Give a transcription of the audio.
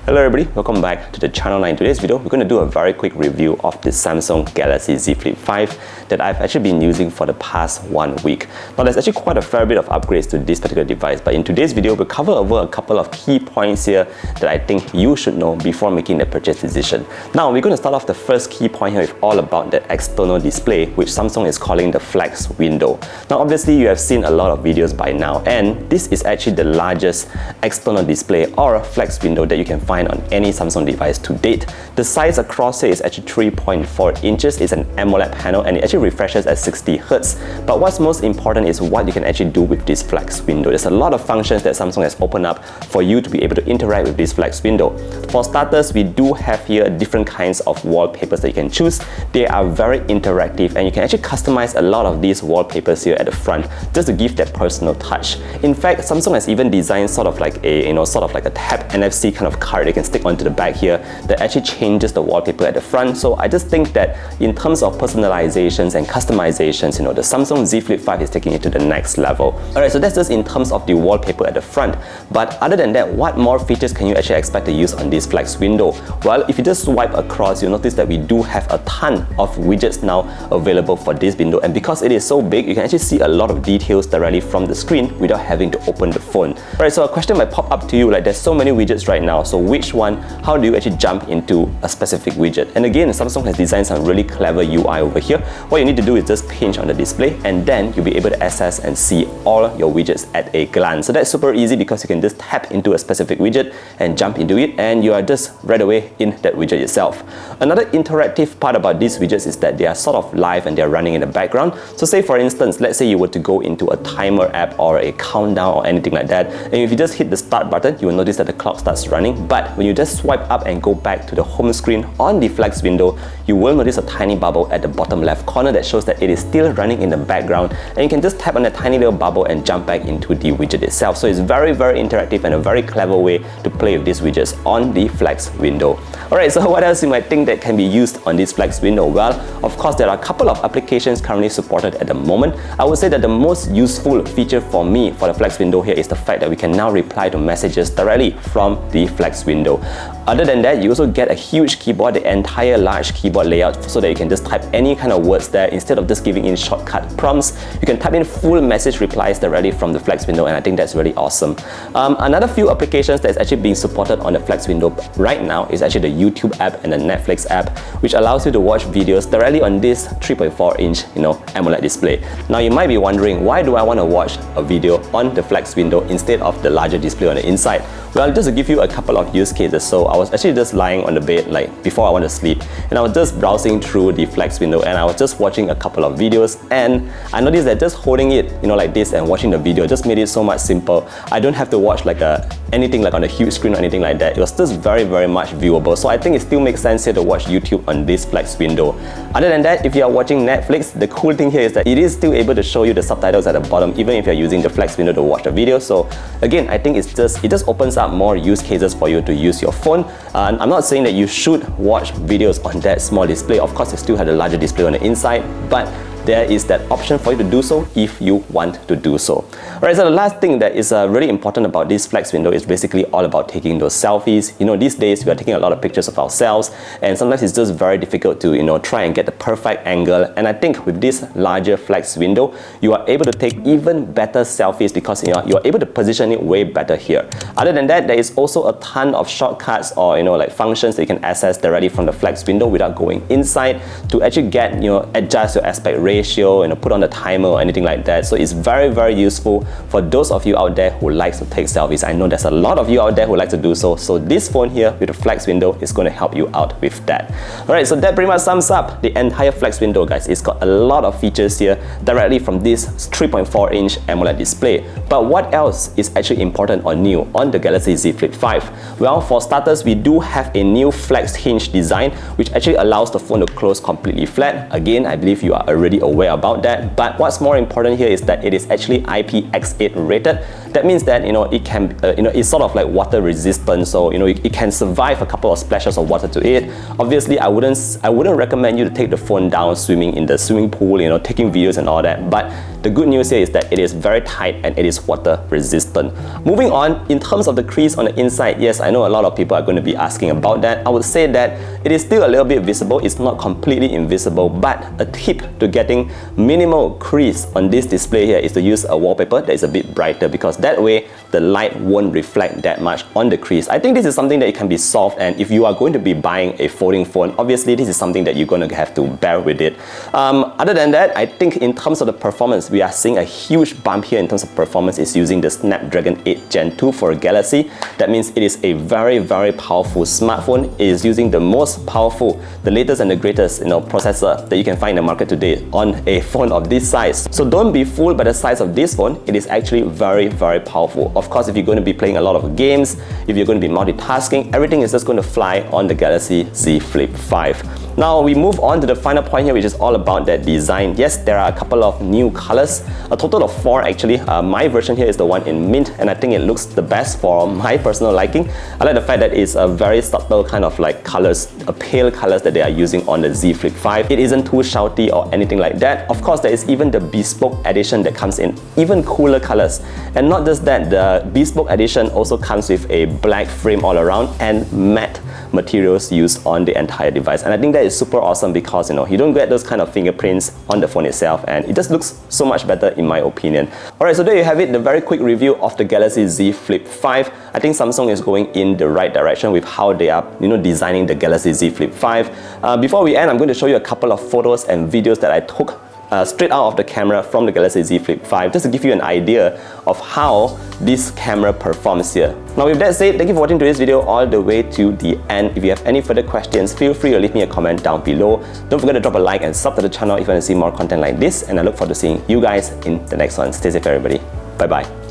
Hello everybody, welcome back to the channel. Now in today's video, we're going to do a very quick review of the Samsung Galaxy Z Flip5 that I've actually been using for the past 1 week. Now there's actually quite a fair bit of upgrades to this particular device, but in today's video, we'll cover over a couple of key points here that I think you should know before making the purchase decision. Now we're going to start off the first key point here with all about the external display, which Samsung is calling the Flex window. Now obviously you have seen a lot of videos by now, and this is actually the largest external display or Flex window that you can find on any Samsung device to date. The size across here is actually 3.4 inches. It's an AMOLED panel and it actually refreshes at 60 Hz. But what's most important is what you can actually do with this Flex window. There's a lot of functions that Samsung has opened up for you to be able to interact with this Flex window. For starters, we do have here different kinds of wallpapers that you can choose. They are very interactive and you can actually customize a lot of these wallpapers here at the front just to give that personal touch. In fact, Samsung has even designed sort of like a tap NFC kind of card they can stick onto the back here that actually changes the wallpaper at the front. So I just think that in terms of personalizations and customizations, the Samsung Z Flip5 is taking it to the next level. Alright, so that's just in terms of the wallpaper at the front. But other than that, what more features can you actually expect to use on this Flex window? Well, if you just swipe across, you'll notice that we do have a ton of widgets now available for this window, and because it is so big, you can actually see a lot of details directly from the screen without having to open the phone. Alright, so a question might pop up to you, like there's so many widgets right now, so which one, how do you actually jump into a specific widget? And again, Samsung has designed some really clever UI over here. What you need to do is just pinch on the display and then you'll be able to access and see all your widgets at a glance. So that's super easy because you can just tap into a specific widget and jump into it, and you are just right away in that widget itself. Another interactive part about these widgets is that they are sort of live and they are running in the background. So say for instance, let's say you were to go into a timer app or a countdown or anything like that, and if you just hit the start button, you will notice that the clock starts running. But when you just swipe up and go back to the home screen on the Flex window, you will notice a tiny bubble at the bottom left corner that shows that it is still running in the background, and you can just tap on that tiny little bubble and jump back into the widget itself. So it's very interactive and a very clever way to play with these widgets on the Flex window. Alright, so what else you might think that can be used on this Flex window? Well, of course there are a couple of applications currently supported at the moment. I would say that the most useful feature for me for the Flex window here is the fact that we can now reply to messages directly from the Flex window. Other than that, you also get a huge keyboard, the entire large keyboard layout, so that you can just type any kind of words there instead of just giving in shortcut prompts. You can type in full message replies directly from the Flex window, and I think that's really awesome. Another few applications that's actually being supported on the Flex window right now is actually the YouTube app and the Netflix app, which allows you to watch videos directly on this 3.4-inch AMOLED display. Now you might be wondering, why do I want to watch a video on the Flex window instead of the larger display on the inside? Well, just to give you a couple of use cases. So I was actually just lying on the bed before I went to sleep, and I was just browsing through the Flex window and I was just watching a couple of videos, and I noticed that just holding it like this and watching the video just made it so much simple. I don't have to watch anything on a huge screen or anything like that. It was just very much viewable. So I think it still makes sense here to watch YouTube on this Flex window. Other than that, if you are watching Netflix, the cool thing here is that it is still able to show you the subtitles at the bottom even if you're using the Flex window to watch the video. So again, I think it just opens up more use cases for you to use your phone. And I'm not saying that you should watch videos on that small display. Of course, you still have the larger display on the inside, but there is that option for you to do so if you want to do so. Alright, so the last thing that is really important about this Flex window is basically all about taking those selfies. These days we are taking a lot of pictures of ourselves, and sometimes it's just very difficult to try and get the perfect angle. And I think with this larger Flex window, you are able to take even better selfies because you're able to position it way better here. Other than that, there is also a ton of shortcuts or functions that you can access directly from the Flex window without going inside to actually get adjust your aspect ratio, put on the timer or anything like that. So it's very useful for those of you out there who likes to take selfies. I know there's a lot of you out there who like to do so. So this phone here with the Flex window is going to help you out with that. Alright, so that pretty much sums up the entire Flex window, guys. It's got a lot of features here directly from this 3.4-inch AMOLED display. But what else is actually important or new on the Galaxy Z Flip5? Well, for starters, we do have a new Flex hinge design, which actually allows the phone to close completely flat. Again, I believe you are already aware about that, but what's more important here is that it is actually IPX8 rated. That means that it can it's sort of like water resistant, so it can survive a couple of splashes of water to it. Obviously, I wouldn't recommend you to take the phone down swimming in the swimming pool, taking videos and all that. But the good news here is that it is very tight and it is water resistant. Moving on, in terms of the crease on the inside, yes, I know a lot of people are going to be asking about that. I would say that it is still a little bit visible. It's not completely invisible, but a tip to getting minimal crease on this display here is to use a wallpaper that is a bit brighter, because that way the light won't reflect that much on the crease. I think this is something that it can be solved, and if you are going to be buying a folding phone, obviously this is something that you're going to have to bear with it. Other than that, I think in terms of the performance, we are seeing a huge bump here in terms of performance. Is using the Snapdragon 8 Gen 2 for Galaxy. That means it is a very, very powerful smartphone. It is using the most powerful, the latest and the greatest processor that you can find in the market today on a phone of this size. So don't be fooled by the size of this phone. It is actually very, very powerful. Of course, if you're going to be playing a lot of games, if you're going to be multitasking, everything is just going to fly on the Galaxy Z Flip 5. Now we move on to the final point here, which is all about that design. Yes, there are a couple of new colors, a total of 4 actually. My version here is the one in mint, and I think it looks the best for my personal liking. I like the fact that it's a very subtle kind of like colors, a pale colors that they are using on the Z Flip 5. It isn't too shouty or anything like that. Of course, there is even the bespoke edition that comes in even cooler colors. And not just that, the bespoke edition also comes with a black frame all around and matte materials used on the entire device. And I think that is super awesome, because you don't get those kind of fingerprints on the phone itself, and it just looks so much better in my opinion. Alright, so there you have it, the very quick review of the Galaxy Z Flip 5. I think Samsung is going in the right direction with how they are designing the Galaxy Z Flip 5. Before we end, I'm going to show you a couple of photos and videos that I took straight out of the camera from the Galaxy Z Flip 5, just to give you an idea of how this camera performs here. Now with that said, thank you for watching today's video all the way to the end. If you have any further questions, feel free to leave me a comment down below. Don't forget to drop a like and sub to the channel if you want to see more content like this, and I look forward to seeing you guys in the next one. Stay safe everybody. Bye bye.